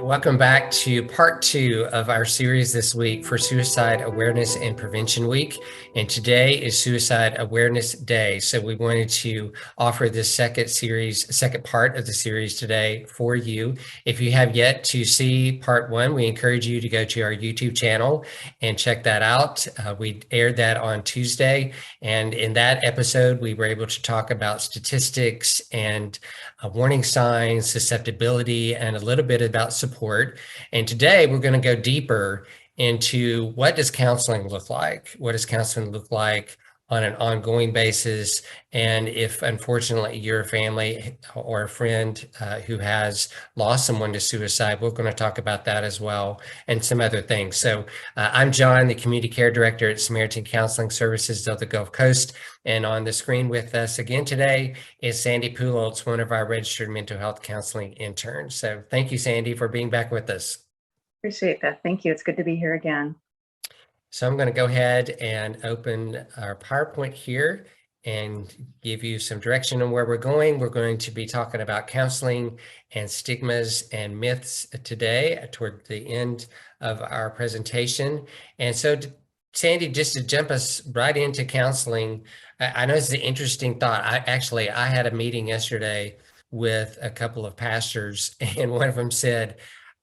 Welcome back to part 2 of our series this week for Suicide Awareness and Prevention Week. And today is Suicide Awareness Day. So we wanted to offer this second part of the series today for you. If you have yet to see part 1, we encourage you to go to our YouTube channel and check that out. We aired that on Tuesday. And in that episode, we were able to talk about statistics and warning signs, susceptibility, and a little bit about support. And today we're going to go deeper into what does counseling look like? What does counseling look like on an ongoing basis? And if unfortunately you're a family or a friend who has lost someone to suicide, we're going to talk about that as well and some other things. So I'm John, the Community Care Director at Samaritan Counseling Services of the Gulf Coast. And on the screen with us again today is Sandy Poolholtz, one of our registered mental health counseling interns. So thank you, Sandy, for being back with us. Appreciate that. Thank you. It's good to be here again. So I'm going to go ahead and open our PowerPoint here and give you some direction on where we're going. We're going to be talking about counseling and stigmas and myths today toward the end of our presentation. And so Sandy, just to jump us right into counseling, I know it's an interesting thought. I had a meeting yesterday with a couple of pastors, and one of them said,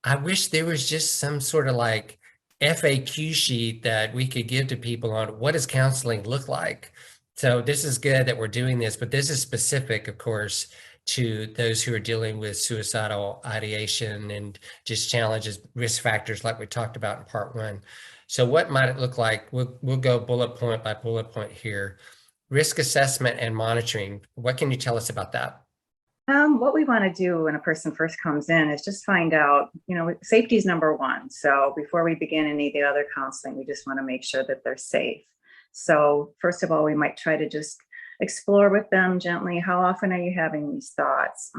I wish there was just some sort of like FAQ sheet that we could give to people on what does counseling look like. So this is good that we're doing this, but this is specific, of course, to those who are dealing with suicidal ideation and just challenges, risk factors like we talked about in part 1. So what might it look like? We'll go bullet point by bullet point here. Risk assessment and monitoring. What can you tell us about that? What we want to do when a person first comes in is just find out, safety is number one. So before we begin any of the other counseling, we just want to make sure that they're safe. So first of all, we might try to just explore with them gently, how often are you having these thoughts?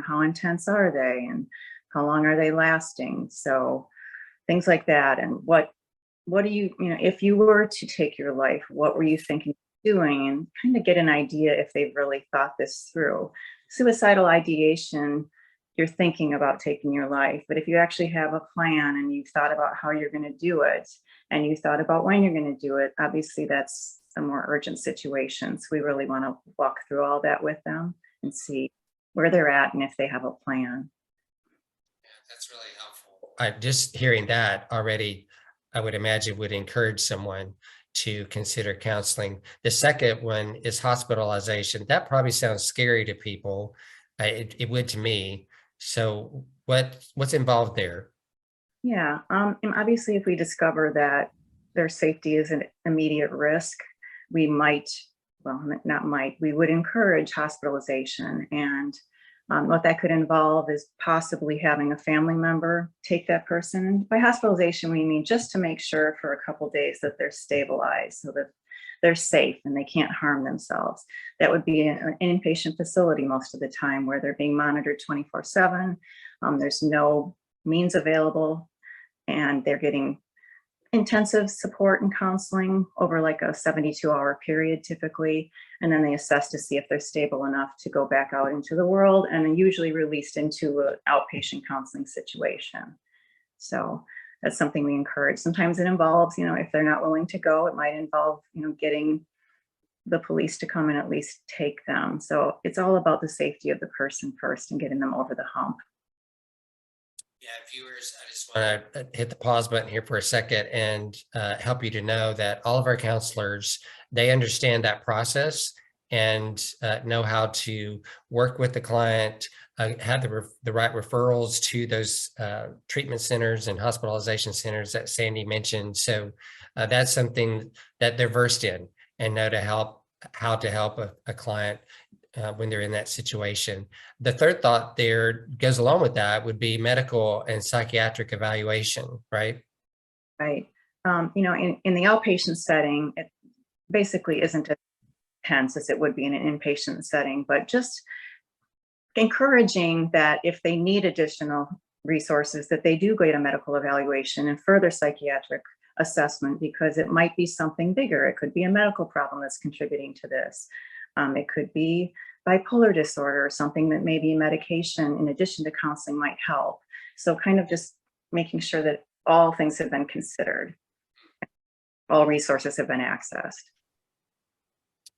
How intense are they and how long are they lasting? So things like that. And what do you, if you were to take your life, what were you thinking of doing? And kind of get an idea if they've really thought this through. Suicidal ideation, you're thinking about taking your life. But if you actually have a plan and you've thought about how you're going to do it and you thought about when you're going to do it, obviously that's a more urgent situation. So we really want to walk through all that with them and see where they're at and if they have a plan. Yeah, that's really helpful. Just hearing that already, I would imagine would encourage someone to consider counseling. The second one is hospitalization. That probably sounds scary to people. It would to me. So what's involved there? Yeah, and obviously if we discover that their safety is an immediate risk, we might, we would encourage hospitalization. And what that could involve is possibly having a family member take that person. By hospitalization, we mean just to make sure for a couple days that they're stabilized so that they're safe and they can't harm themselves. That would be an inpatient facility most of the time where they're being monitored 24/7. There's no means available and they're getting intensive support and counseling over like a 72-hour period typically, and then they assess to see if they're stable enough to go back out into the world and then usually released into an outpatient counseling situation. So that's something we encourage. Sometimes it involves, if they're not willing to go, it might involve, getting the police to come and at least take them. So it's all about the safety of the person first and getting them over the hump. Yeah, viewers, I just want to hit the pause button here for a second and help you to know that all of our counselors, they understand that process and know how to work with the client, have the right referrals to those treatment centers and hospitalization centers that Sandy mentioned. So that's something that they're versed in and know how to help a client when they're in that situation. The third thought there goes along with that would be medical and psychiatric evaluation, right? Right. In the outpatient setting, it basically isn't as intense as it would be in an inpatient setting, but just encouraging that if they need additional resources, that they do get a medical evaluation and further psychiatric assessment, because it might be something bigger. It could be a medical problem that's contributing to this. It could be bipolar disorder or something that maybe medication in addition to counseling might help. So kind of just making sure that all things have been considered, all resources have been accessed.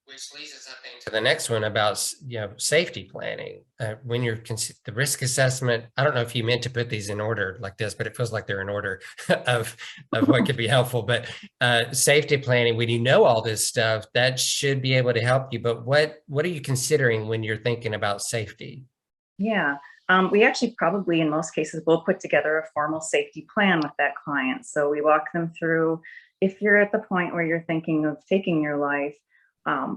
Which leads us, I think, to the next one about safety planning. When you're the risk assessment, I don't know if you meant to put these in order like this, but it feels like they're in order of what could be helpful. But safety planning, when you know all this stuff, that should be able to help you. But what are you considering when you're thinking about safety? Yeah, we actually probably in most cases will put together a formal safety plan with that client. So we walk them through, if you're at the point where you're thinking of taking your life,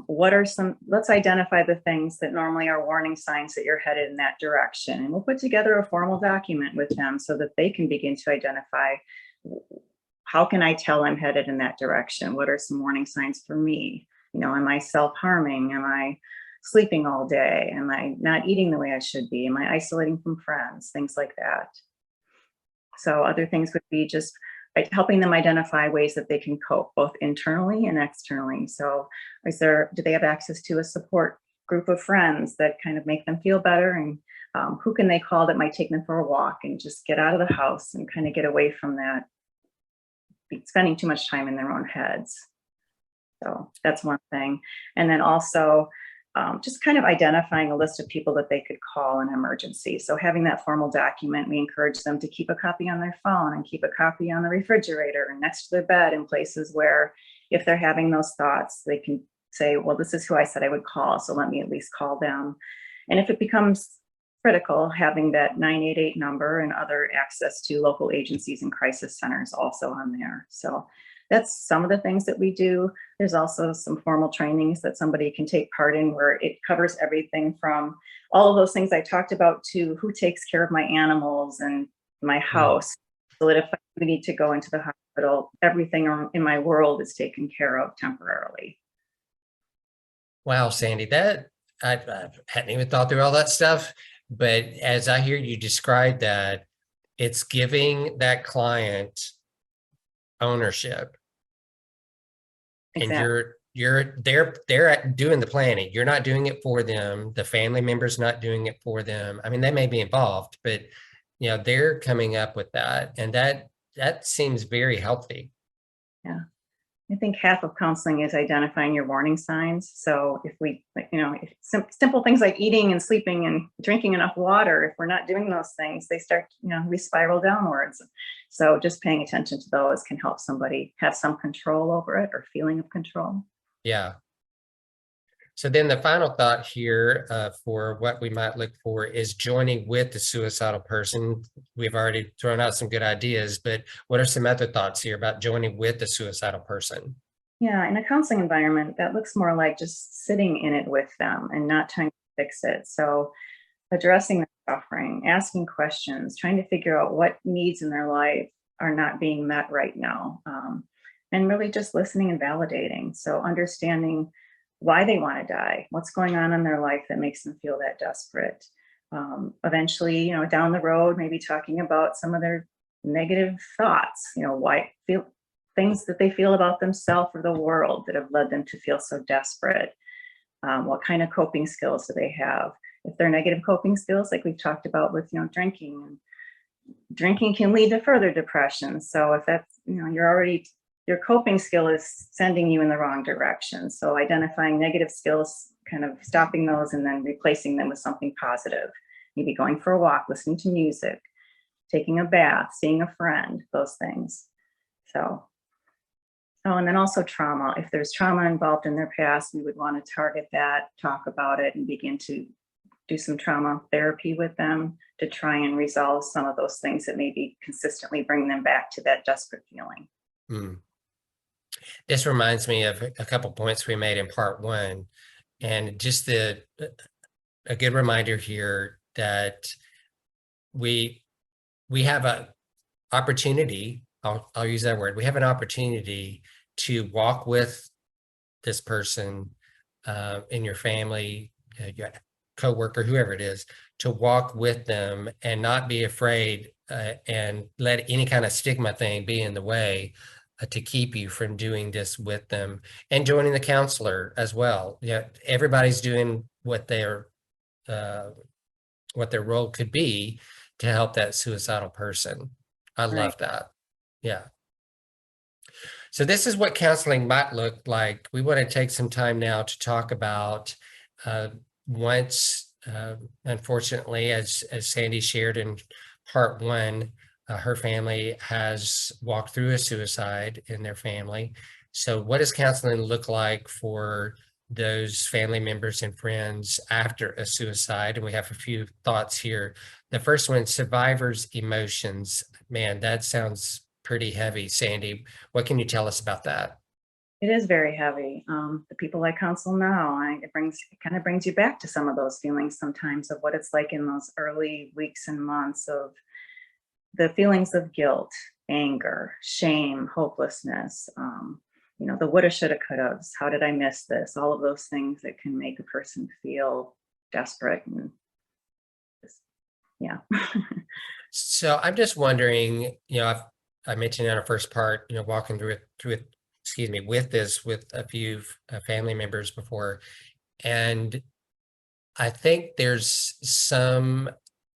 what are let's identify the things that normally are warning signs that you're headed in that direction. And we'll put together a formal document with them so that they can begin to identify, how can I tell I'm headed in that direction? What are some warning signs for me? Am I self-harming? Am I sleeping all day? Am I not eating the way I should be? Am I isolating from friends? Things like that. So other things would be just helping them identify ways that they can cope both internally and externally. So do they have access to a support group of friends that kind of make them feel better? And who can they call that might take them for a walk and just get out of the house and kind of get away from that, spending too much time in their own heads. So that's one thing. And then also just kind of identifying a list of people that they could call in emergency. So having that formal document, we encourage them to keep a copy on their phone and keep a copy on the refrigerator and next to their bed in places where if they're having those thoughts, they can say, well, this is who I said I would call, so let me at least call them. And if it becomes critical, having that 988 number and other access to local agencies and crisis centers also on there. So that's some of the things that we do. There's also some formal trainings that somebody can take part in where it covers everything from all of those things I talked about to who takes care of my animals and my house, so that if I need to go into the hospital, everything in my world is taken care of temporarily. Wow, Sandy, that I hadn't even thought through all that stuff. But as I hear you describe that, it's giving that client ownership. Exactly. And they're doing the planning. You're not doing it for them. The family member's not doing it for them. I mean, they may be involved, but they're coming up with that, and that seems very healthy. Yeah. I think half of counseling is identifying your warning signs. So if we, simple things like eating and sleeping and drinking enough water, if we're not doing those things, they start, we spiral downwards. So just paying attention to those can help somebody have some control over it or feeling of control. Yeah. So then the final thought here for what we might look for is joining with the suicidal person. We've already thrown out some good ideas, but what are some other thoughts here about joining with the suicidal person? Yeah, in a counseling environment, that looks more like just sitting in it with them and not trying to fix it. So addressing the suffering, asking questions, trying to figure out what needs in their life are not being met right now. And really just listening and validating. So understanding why they want to die, what's going on in their life that makes them feel that desperate. Eventually, down the road, maybe talking about some of their negative thoughts, things that they feel about themselves or the world that have led them to feel so desperate. What kind of coping skills do they have? If they're negative coping skills, like we've talked about with, drinking, and drinking can lead to further depression. So if that's, your coping skill is sending you in the wrong direction. So identifying negative skills, kind of stopping those and then replacing them with something positive. Maybe going for a walk, listening to music, taking a bath, seeing a friend, those things. So, and then also trauma. If there's trauma involved in their past, we would want to target that, talk about it, and begin to do some trauma therapy with them to try and resolve some of those things that maybe consistently bring them back to that desperate feeling. This reminds me of a couple points we made in part one, and just a good reminder here that we have an opportunity. I'll use that word. We have an opportunity to walk with this person in your family, your coworker, whoever it is, to walk with them and not be afraid and let any kind of stigma thing be in the way to keep you from doing this with them, and joining the counselor as well. Everybody's doing what their role could be to help that suicidal person. I Right. love that. Yeah. So this is what counseling might look like. We want to take some time now to talk about uh, once, unfortunately, as Sandy shared in part one, her family has walked through a suicide in their family. So what does counseling look like for those family members and friends after a suicide? And we have a few thoughts here. The first one, survivor's emotions. Man, that sounds pretty heavy, Sandy. What can you tell us about that? It is very heavy. The people I counsel now, it kind of brings you back to some of those feelings sometimes of what it's like in those early weeks and months of the feelings of guilt, anger, shame, hopelessness. The woulda, shoulda, couldas. How did I miss this? All of those things that can make a person feel desperate and just, yeah. So I'm just wondering, I mentioned in our first part, walking excuse me, with a few family members before, and I think there's some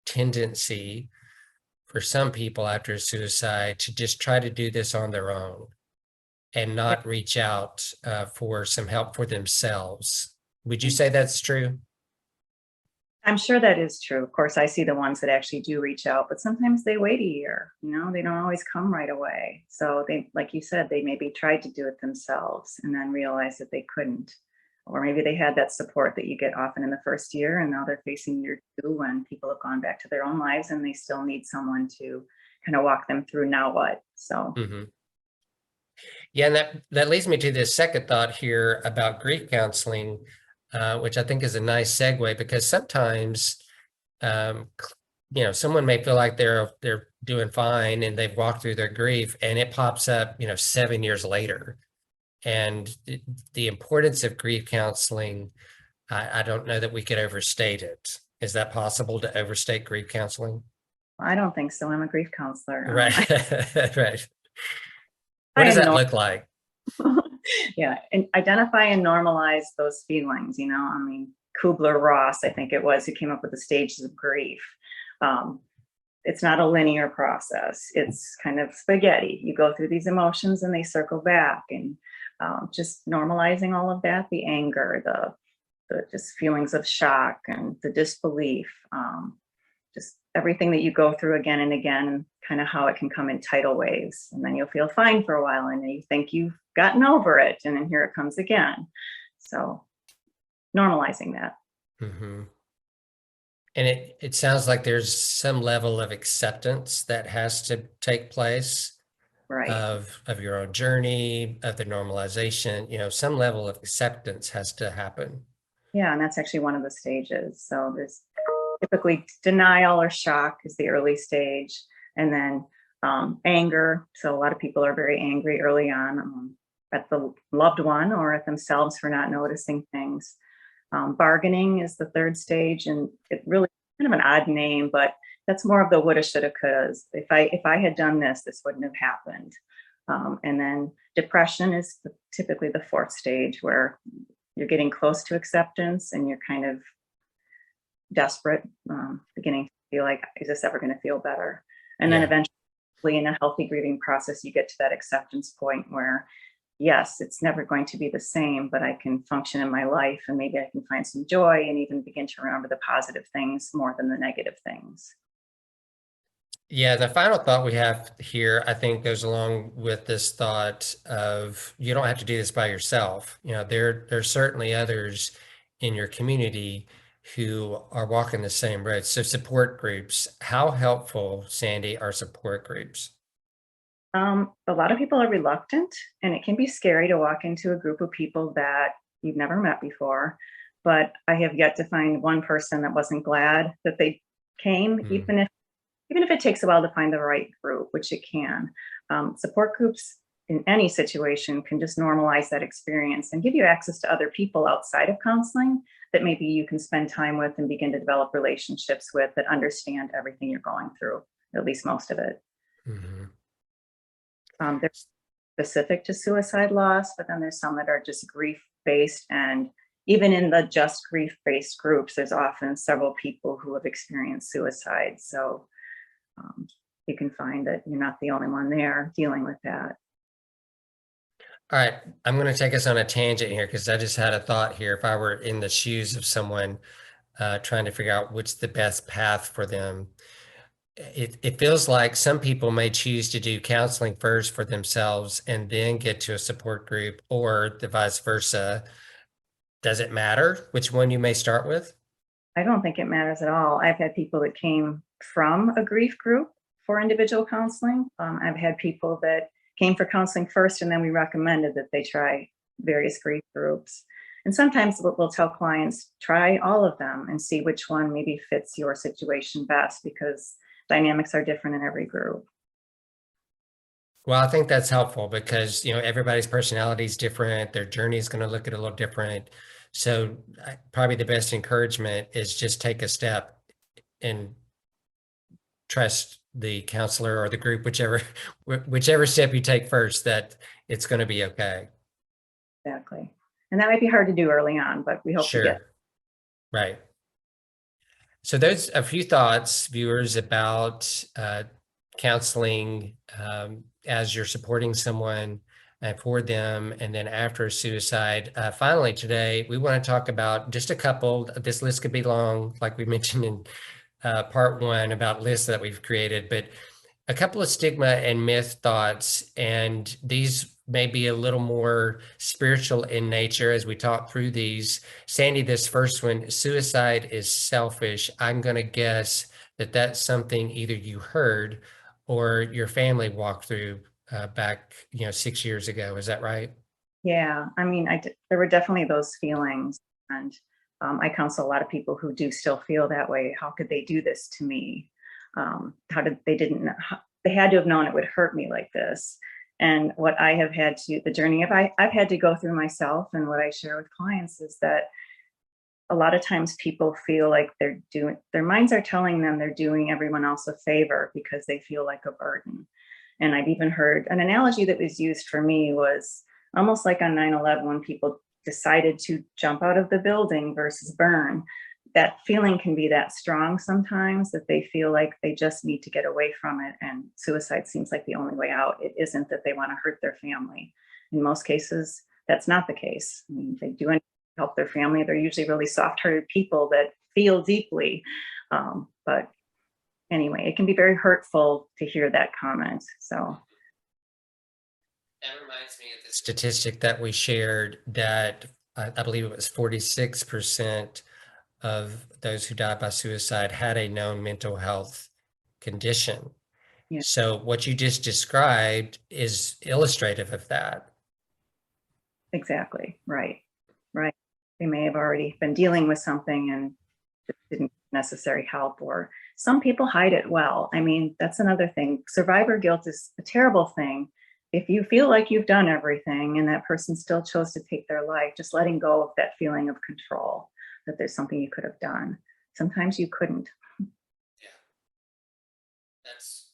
tendency for some people after suicide to just try to do this on their own and Yeah, not reach out for some help for themselves. Would you say that's true? I'm sure that is true. Of course, I see the ones that actually do reach out, but sometimes they wait a year. They don't always come right away. So they, like you said, they maybe tried to do it themselves and then realized that they couldn't. Or maybe they had that support that you get often in the first year, and now they're facing year two when people have gone back to their own lives and they still need someone to kind of walk them through now what. So, Mhm. Yeah, and that leads me to this second thought here about grief counseling, which I think is a nice segue because sometimes, um, someone may feel like they're doing fine and they've walked through their grief, and it pops up, 7 years later. And the importance of grief counseling, I don't know that we could overstate it. Is that possible to overstate grief counseling? I don't think so. I'm a grief counselor. Right, right. What I does am that look like? yeah, and identify and normalize those feelings. Kubler-Ross, I think it was, who came up with the stages of grief. um, it's not a linear process. It's kind of spaghetti. You go through these emotions and they circle back, and just normalizing all of that, the anger, the just feelings of shock and the disbelief, just everything that you go through again and again, and kind of how it can come in tidal waves. And then you'll feel fine for a while and then you think you've gotten over it. And then here it comes again. So normalizing that. Mhm. And it sounds like there's some level of acceptance that has to take place Right. of your own journey, of the normalization, some level of acceptance has to happen. Yeah. And that's actually one of the stages. So there's typically denial or shock is the early stage. And then anger. So a lot of people are very angry early on, at the loved one or at themselves for not noticing things. Bargaining is the third stage, and it really kind of an odd name, but that's more of the woulda, shoulda, couldas. If I had done this, this wouldn't have happened. And then depression is typically the fourth stage, where you're getting close to acceptance and you're kind of desperate, beginning to feel like, is this ever going to feel better? And then Yeah. eventually, in a healthy grieving process, you get to that acceptance point where, yes, it's never going to be the same, but I can function in my life and maybe I can find some joy and even begin to remember the positive things more than the negative things. Yeah, the final thought we have here, I think, goes along with this thought of you don't have to do this by yourself. There's certainly others in your community who are walking the same road. So support groups, how helpful, Sandy, are support groups? A lot of people are reluctant, and it can be scary to walk into a group of people that you've never met before. But I have yet to find one person that wasn't glad that they came, Mm, even if it takes a while to find the right group, which it can. Support groups in any situation can just normalize that experience and give you access to other people outside of counseling that maybe you can spend time with and begin to develop relationships with that understand everything you're going through, at least most of it. mhm. They're specific to suicide loss, but then there's some that are just grief based. And even in the just grief based groups, there's often several people who have experienced suicide. So you can find that you're not the only one there dealing with that. All right, I'm going to take us on a tangent here because I just had a thought here. If I were in the shoes of someone trying to figure out what's the best path for them, it feels like some people may choose to do counseling first for themselves and then get to a support group, or the vice versa. Does it matter which one you may start with? I don't think it matters at all. I've had people that came from a grief group for individual counseling. I've had people that came for counseling first, and then we recommended that they try various grief groups. And sometimes we'll tell clients, try all of them and see which one maybe fits your situation best, because dynamics are different in every group. Well, I think that's helpful because, everybody's personality is different. Their journey is going to look at a little different. So probably the best encouragement is just take a step and trust the counselor or the group, whichever step you take first, that it's going to be okay. Exactly. And that might be hard to do early on, but we hope to get. Sure. Right. So there's a few thoughts, viewers, about counseling as you're supporting someone for them, and then after suicide. Finally, today, we want to talk about just a couple. This list could be long, like we mentioned in part one about lists that we've created, but a couple of stigma and myth thoughts, and these may be a little more spiritual in nature as we talk through these. Sandy, this first one, suicide is selfish. I'm going to guess that that's something either you heard or your family walked through back, 6 years ago. Is that right? Yeah, I mean, there were definitely those feelings, and I counsel a lot of people who do still feel that way. How could they do this to me? How did they didn't know, they had to have known it would hurt me like this. And what I have had to, the journey I've had to go through myself, and what I share with clients is that a lot of times people feel like their minds are telling them they're doing everyone else a favor because they feel like a burden. And I've even heard an analogy that was used for me was almost like on 9/11 when people decided to jump out of the building versus burn. That feeling can be that strong sometimes that they feel like they just need to get away from it. And suicide seems like the only way out. It isn't that they want to hurt their family. In most cases, that's not the case. I mean, they do anything to help their family. They're usually really soft-hearted people that feel deeply. But anyway, it can be very hurtful to hear that comment. So That reminds me of the statistic that we shared that I believe it was 46% of those who died by suicide had a known mental health condition. yeah, So what you just described is illustrative of that. exactly. Right. Right. They may have already been dealing with something and didn't get necessary help, or some people hide it well. I mean, that's another thing. Survivor guilt is a terrible thing. If you feel like you've done everything and that person still chose to take their life, just letting go of that feeling of control, that there's something you could have done. Sometimes you couldn't. Yeah, it's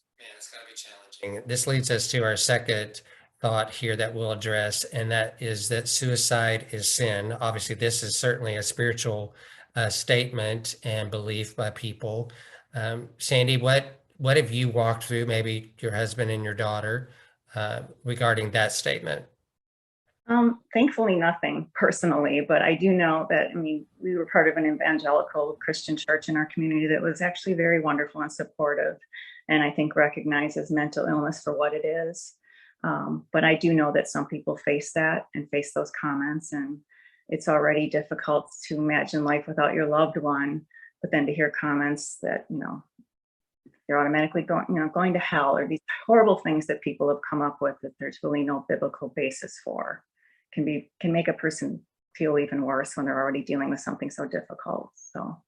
gotta be challenging. This leads us to our second thought here that we'll address, and that is that suicide is sin. Obviously, this is certainly a spiritual statement and belief by people. Sandy, what have you walked through, maybe your husband and your daughter, regarding that statement? Thankfully, nothing personally, but I do know that, I mean, we were part of an evangelical Christian church in our community that was actually very wonderful and supportive, and I think recognizes mental illness for what it is. But I do know that some people face that and face those comments, and it's already difficult to imagine life without your loved one. But then to hear comments that, you're automatically going to hell, or these horrible things that people have come up with that there's really no biblical basis for, can make a person feel even worse when they're already dealing with something so difficult. So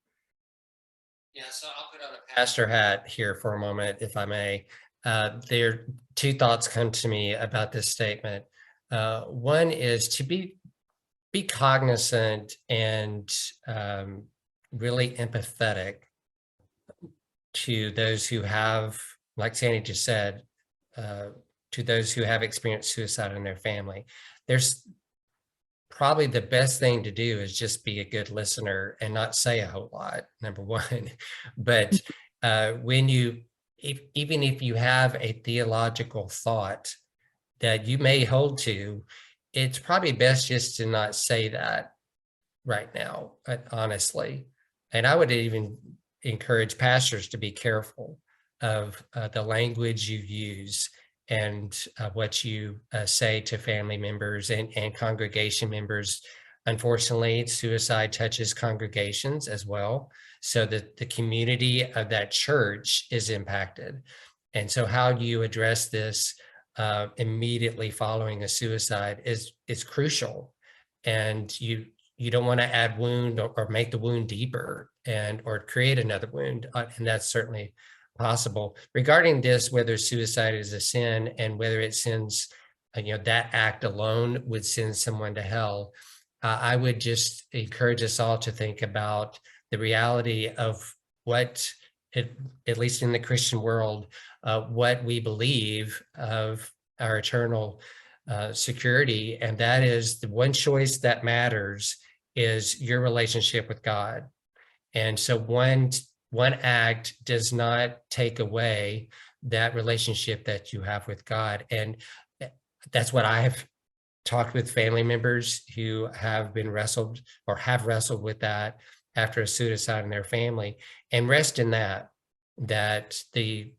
Yeah, so I'll put on a pastor hat here for a moment, if I may. There are two thoughts come to me about this statement. One is to be cognizant and really empathetic to those who have, like Sandy just said, to those who have experienced suicide in their family. There's probably the best thing to do is just be a good listener and not say a whole lot, number one. But when you even if you have a theological thought that you may hold to, it's probably best just to not say that right now, honestly. And I would even encourage pastors to be careful of the language you use and what you say to family members and congregation members. Unfortunately, suicide touches congregations as well, so that the community of that church is impacted. And so how do you address this immediately following a suicide is crucial. And you don't want to add wound or make the wound deeper or create another wound. And that's certainly possible. Regarding this, whether suicide is a sin and whether it sends, that act alone would send someone to hell, I would just encourage us all to think about the reality of what, at least in the Christian world, what we believe of our eternal security. And that is the one choice that matters is your relationship with God. And so one act does not take away that relationship that you have with God. And that's what I have talked with family members who have been wrestled with that after a suicide in their family, and rest in that the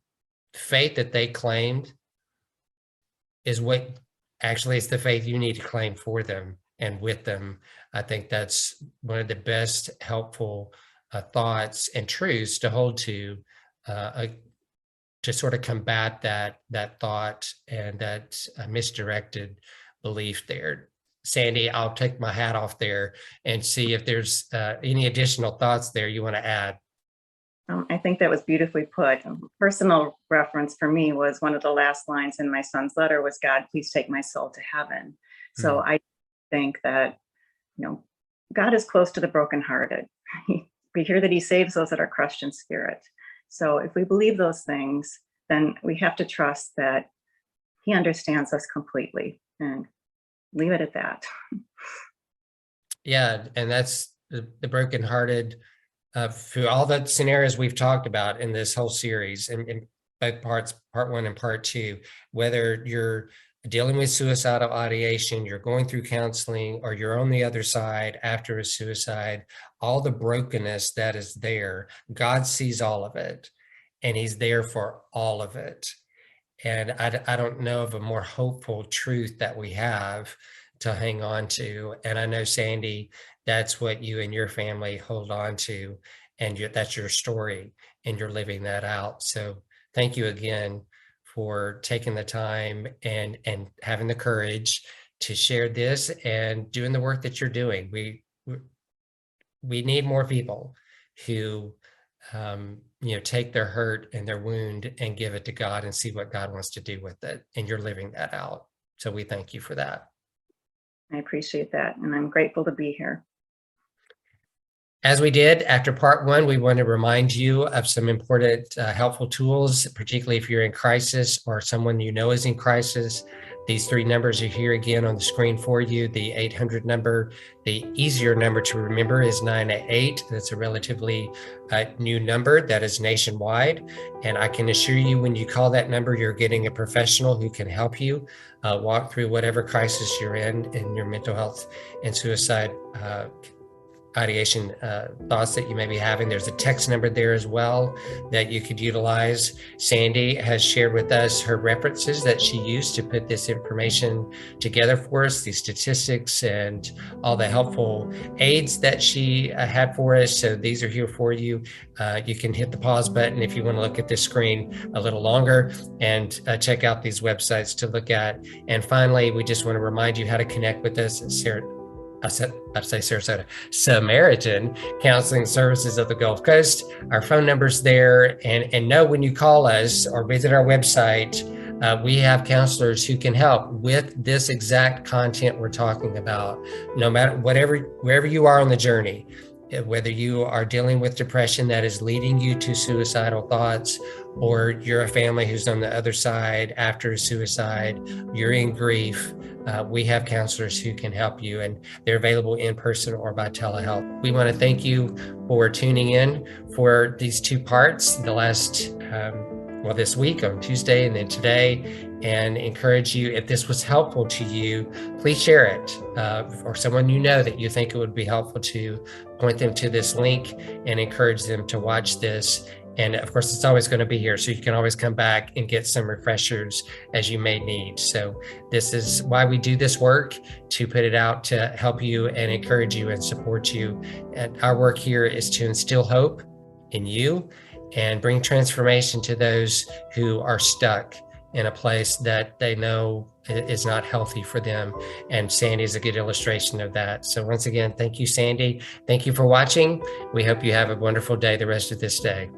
faith that they claimed is what actually is the faith you need to claim for them and with them. I think that's one of the best helpful thoughts and truths to hold to sort of combat that thought and that misdirected belief there. Sandy, I'll take my hat off there and see if there's any additional thoughts there you want to add. I think that was beautifully put. Personal reference for me was one of the last lines in my son's letter was, "God, please take my soul to heaven." So I think that, God is close to the brokenhearted. We hear that he saves those that are crushed in spirit. So if we believe those things, then we have to trust that he understands us completely and leave it at that. Yeah, and that's the brokenhearted through all the scenarios we've talked about in this whole series, in both parts, part 1 and part 2, whether you're dealing with suicidal ideation, you're going through counseling, or you're on the other side after a suicide, all the brokenness that is there, God sees all of it, and he's there for all of it. And I don't know of a more hopeful truth that we have to hang on to. And I know, Sandy, that's what you and your family hold on to, and that's your story, and you're living that out. So thank you again for taking the time and having the courage to share this and doing the work that you're doing. We need more people who take their hurt and their wound and give it to God and see what God wants to do with it. And you're living that out. So we thank you for that. I appreciate that. And I'm grateful to be here. As we did after part 1, we want to remind you of some important helpful tools, particularly if you're in crisis or someone you know is in crisis. These 3 numbers are here again on the screen for you. The 800 number, the easier number to remember is 988. That's a relatively new number that is nationwide. And I can assure you when you call that number, you're getting a professional who can help you walk through whatever crisis you're in your mental health and suicide ideation thoughts that you may be having. There's a text number there as well that you could utilize. Sandy has shared with us her references that she used to put this information together for us, these statistics and all the helpful aids that she had for us. So these are here for you. You can hit the pause button if you want to look at this screen a little longer and check out these websites to look at. And finally, we just want to remind you how to connect with us at Sarasota, Samaritan Counseling Services of the Gulf Coast. Our phone number's there, and know when you call us or visit our website, we have counselors who can help with this exact content we're talking about, no matter wherever you are on the journey, whether you are dealing with depression that is leading you to suicidal thoughts, or you're a family who's on the other side after a suicide, you're in grief, we have counselors who can help you, and they're available in person or by telehealth. We want to thank you for tuning in for these 2 parts. The last well, this week on Tuesday and then today, and encourage you, if this was helpful to you, please share it, or someone you know that you think it would be helpful to, point them to this link and encourage them to watch this. And of course, it's always going to be here, so you can always come back and get some refreshers as you may need. So this is why we do this work, to put it out to help you and encourage you and support you. And our work here is to instill hope in you and bring transformation to those who are stuck in a place that they know is not healthy for them. And Sandy is a good illustration of that. So once again, thank you, Sandy. Thank you for watching. We hope you have a wonderful day the rest of this day.